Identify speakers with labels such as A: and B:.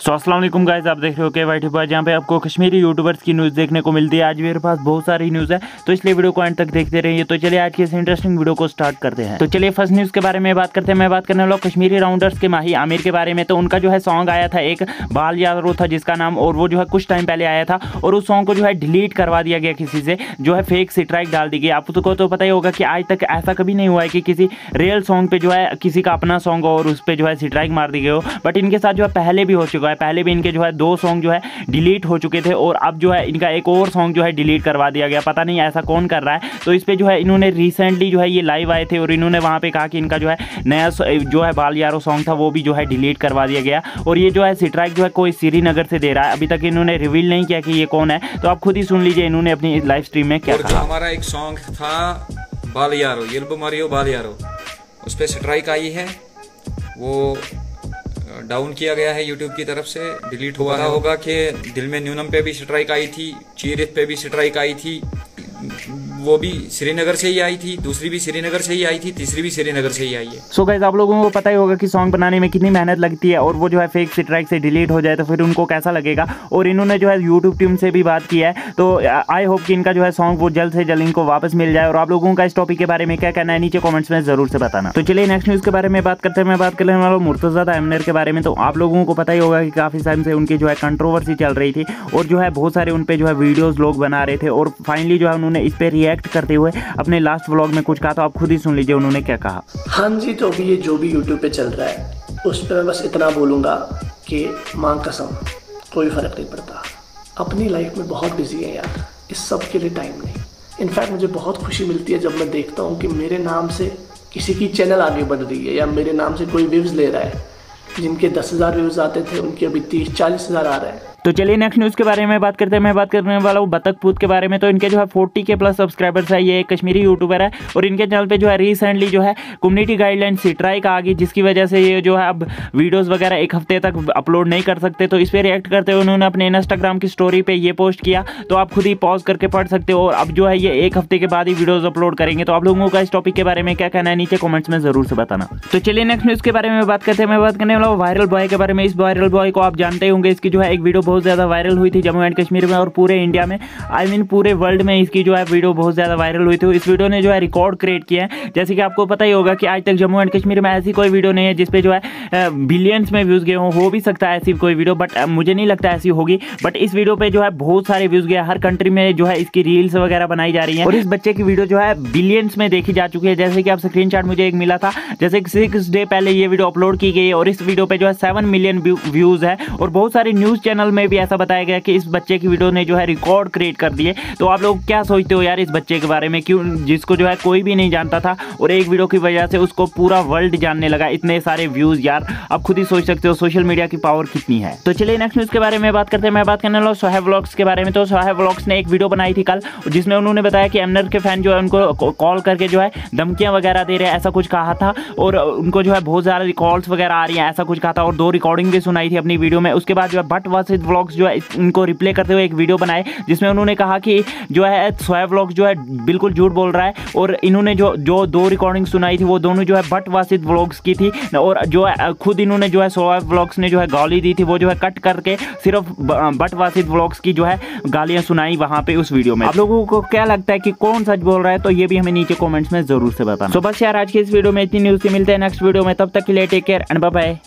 A: अस्सलाम वालेकुम गाइस, आप देख रहे हो KYT पर, जहाँ पे आपको कश्मीरी यूट्यूबर्स की न्यूज़ देखने को मिलती है। आज मेरे पास बहुत सारी न्यूज़ है, तो इसलिए वीडियो को एंड तक देखते रहिए। तो चलिए आज की इस इंटरेस्टिंग वीडियो को स्टार्ट करते हैं। तो चलिए फर्स्ट न्यूज़ के बारे में बात करते हैं। मैं बात करने वाला कश्मीरी राउंडर्स के माही आमिर के बारे में। तो उनका जो है सॉन्ग आया था, एक बाल यारो था जिसका नाम, और वो जो है कुछ टाइम पहले आया था और उस सॉन्ग को जो है डिलीट करवा दिया गया किसी से, जो है फेक स्ट्राइक डाल दी गई। आपको तो पता ही होगा कि आज तक ऐसा कभी नहीं हुआ है कि किसी रियल सॉन्ग पे जो है किसी का अपना सॉन्ग हो और उस पर जो है स्ट्राइक मार दी गई हो। बट इनके साथ जो है पहले भी हो चुका है, पहले भी इनके जो है 2 सॉन्ग जो है डिलीट हो चुके थे और अब जो है इनका एक और सॉन्ग जो है डिलीट करवा दिया गया। पता नहीं ऐसा कौन कर रहा है। तो इस पे जो है इन्होंने रिसेंटली जो है ये लाइव आए थे और इन्होंने वहाँ पे कहा कि इनका जो है नया जो है बाल यारो सॉन्ग था वो भी जो है डिलीट करवा दिया गया। और ये जो है स्ट्राइक जो है कोई श्रीनगर से दे रहा है। अभी तक इन्होंने रिवील नहीं किया कि ये कौन है, तो आप खुद ही सुन लीजिए इन्होंने अपनी लाइव स्ट्रीम में क्या कहा।
B: हमारा एक सॉन्ग था बाल यारो, येल्बो मारियो बाल यारो, उस पर स्ट्राइक आई है, वो डाउन किया गया है यूट्यूब की तरफ से, डिलीट हुआ होगा कि दिल में न्यूनम पे भी स्ट्राइक आई थी, चीरित पे भी स्ट्राइक आई थी, वो भी श्रीनगर से ही आई थी, दूसरी भी श्रीनगर से ही आई थी, तीसरी भी श्रीनगर से ही आई है।
A: सो गाइस, आप लोगों को पता ही होगा कि सॉन्ग बनाने में कितनी मेहनत लगती है और वो जो है फेक स्ट्राइक से डिलीट हो जाए तो फिर उनको कैसा लगेगा। और इन्होंने जो है यूट्यूब टीम से भी बात की है, तो आई होप कि इनका जो है सॉन्ग वो जल्द से जल्द इनको वापस मिल जाए। और आप लोगों का इस टॉपिक के बारे में क्या कहना है नीचे कॉमेंट्स में जरूर से बताना। तो चलिए नेक्स्ट न्यूज़ के बारे में बात करते हैं। मैं बात करने वाला हूँ मुर्तज़ा एमनर के बारे में। तो आप लोगों को पता ही होगा कि काफ़ी टाइम से उनकी जो है कंट्रोवर्सी चल रही थी और जो है बहुत सारे उन पर जो है वीडियोज़ लोग बना रहे थे और फाइनली जो है उन्होंने इस पर रिएक्ट करते हुए अपने लास्ट व्लॉग में कुछ कहा। तो आप खुद ही सुन लीजिए उन्होंने क्या कहा।
C: हाँ जी, तो अभी ये जो भी यूट्यूब पे चल रहा है उस पर मैं बस इतना बोलूँगा कि मां कसम कोई फ़र्क नहीं पड़ता। अपनी लाइफ में बहुत बिजी है यार, इस सब के लिए टाइम नहीं। इनफैक्ट मुझे बहुत खुशी मिलती है जब मैं देखता हूँ कि मेरे नाम से किसी की चैनल आगे बढ़ रही है या मेरे नाम से कोई व्यूज़ ले रहा है। जिनके 10,000 व्यूज़ आते थे उनके अभी 30-40,000 आ रहे हैं।
A: तो चलिए नेक्स्ट न्यूज़ के बारे में बात करते हैं। मैं बात करने वाला हूँ बतख पूत के बारे में। तो इनके जो है 40K प्लस सब्सक्राइबर्स है। ये एक कश्मीरी यूट्यूबर है और इनके चैनल पे जो है रिसेंटली जो है कम्युनिटी गाइडलाइन स्ट्राइक आ गई, जिसकी वजह से ये जो है अब वीडियोस वगैरह एक हफ्ते तक अपलोड नहीं कर सकते। तो इस पर रिएक्ट करते हुए उन्होंने अपने इंस्टाग्राम की स्टोरी पे ये पोस्ट किया, तो आप खुद ही पॉज करके पढ़ सकते हो। और अब जो है ये एक हफ्ते के बाद ही वीडियोज़ अपलोड करेंगे। तो आप लोगों का इस टॉपिक के बारे में क्या कहना है नीचे कॉमेंट्स में जरूर से बताना। तो चलिए नेक्स्ट न्यूज़ के बारे में बात करते हैं। मैं बात करने वाला हूँ वायरल बॉय के बारे में। इस वायरल बॉय को आप जानते होंगे, इसकी जो है एक वीडियो बहुत ज़्यादा वायरल हुई थी जम्मू एंड कश्मीर में और पूरे इंडिया में, आई मीन पूरे वर्ल्ड में इसकी जो है वीडियो बहुत ज़्यादा वायरल हुई थी। इस वीडियो ने जो है रिकॉर्ड क्रिएट किया है। जैसे कि आपको पता ही होगा कि आज तक जम्मू एंड कश्मीर में ऐसी कोई वीडियो नहीं है जिसपे जो है बिलियंस में व्यूज़ गए हों। हो भी सकता है ऐसी कोई वीडियो, बट मुझे नहीं लगता ऐसी होगी। बट इस वीडियो पे जो है बहुत सारे व्यूज़ गए। हर कंट्री में जो है इसकी रील्स वगैरह बनाई जा रही है और इस बच्चे की वीडियो जो है बिलियंस में देखी जा चुकी है। जैसे कि आप स्क्रीनशॉट मुझे एक मिला था, जैसे 6 डे पहले ये वीडियो अपलोड की गई है और इस वीडियो पे जो है 7 मिलियन व्यूज़ है। और बहुत सारे न्यूज़ चैनल में भी ऐसा बताया गया कि इस बच्चे की वीडियो ने जो है रिकॉर्ड क्रिएट कर दिए। तो आप लोग क्या सोचते हो यार इस बच्चे के बारे में, क्यों जिसको जो है कोई भी नहीं जानता था और एक वीडियो की वजह से उसको पूरा वर्ल्ड जानने लगा, इतने सारे व्यूज यार। आप खुद ही सोच सकते हो सोशल मीडिया की पावर कितनी है। तो चलिए नेक्स्ट न्यूज़ के बारे में बात करते हैं। मैं बात करने वाला हूं सोहेब व्लॉग्स के बारे में। तो सोहेब व्लॉग्स ने एक वीडियो बनाई थी कल, जिसमें उन्होंने बताया कि एमनर के फैन जो है उनको कॉल करके जो है धमकियां वगैरह दे रहे हैं, ऐसा कुछ कहा था। और उनको जो है बहुत ज़्यादा कॉल्स वगैरह आ रही हैं, ऐसा कुछ कहा था। और 2 रिकॉर्डिंग भी सुनाई थी अपनी वीडियो में। उसके बाद जो है बट वासिद व्लॉग्स जो है उनको रिप्ले करते हुए एक वीडियो बनाए, जिसमें उन्होंने कहा कि जो है सोहेब व्लॉग्स जो है बिल्कुल झूठ बोल रहा है। और इन्होंने जो 2 रिकॉर्डिंग सुनाई थी वो दोनों जो है बट वासिद व्लॉग्स की थी। और जो है खुद इन्होंने जो है सोहेब व्लॉग्स ने जो है गाली दी थी, वो जो है कट करके सिर्फ बट वासिद व्लॉग्स की जो है गालियां सुनाई वहां पे उस वीडियो में। आप लोगों को क्या लगता है कि कौन सच बोल रहा है, तो ये भी हमें नीचे कॉमेंट्स में जरूर से बताना। तो बस यार आज की इस वीडियो में इतनी न्यूज़ से मिलते हैं नेक्स्ट वीडियो में। तब तक के लिए take care and bye bye.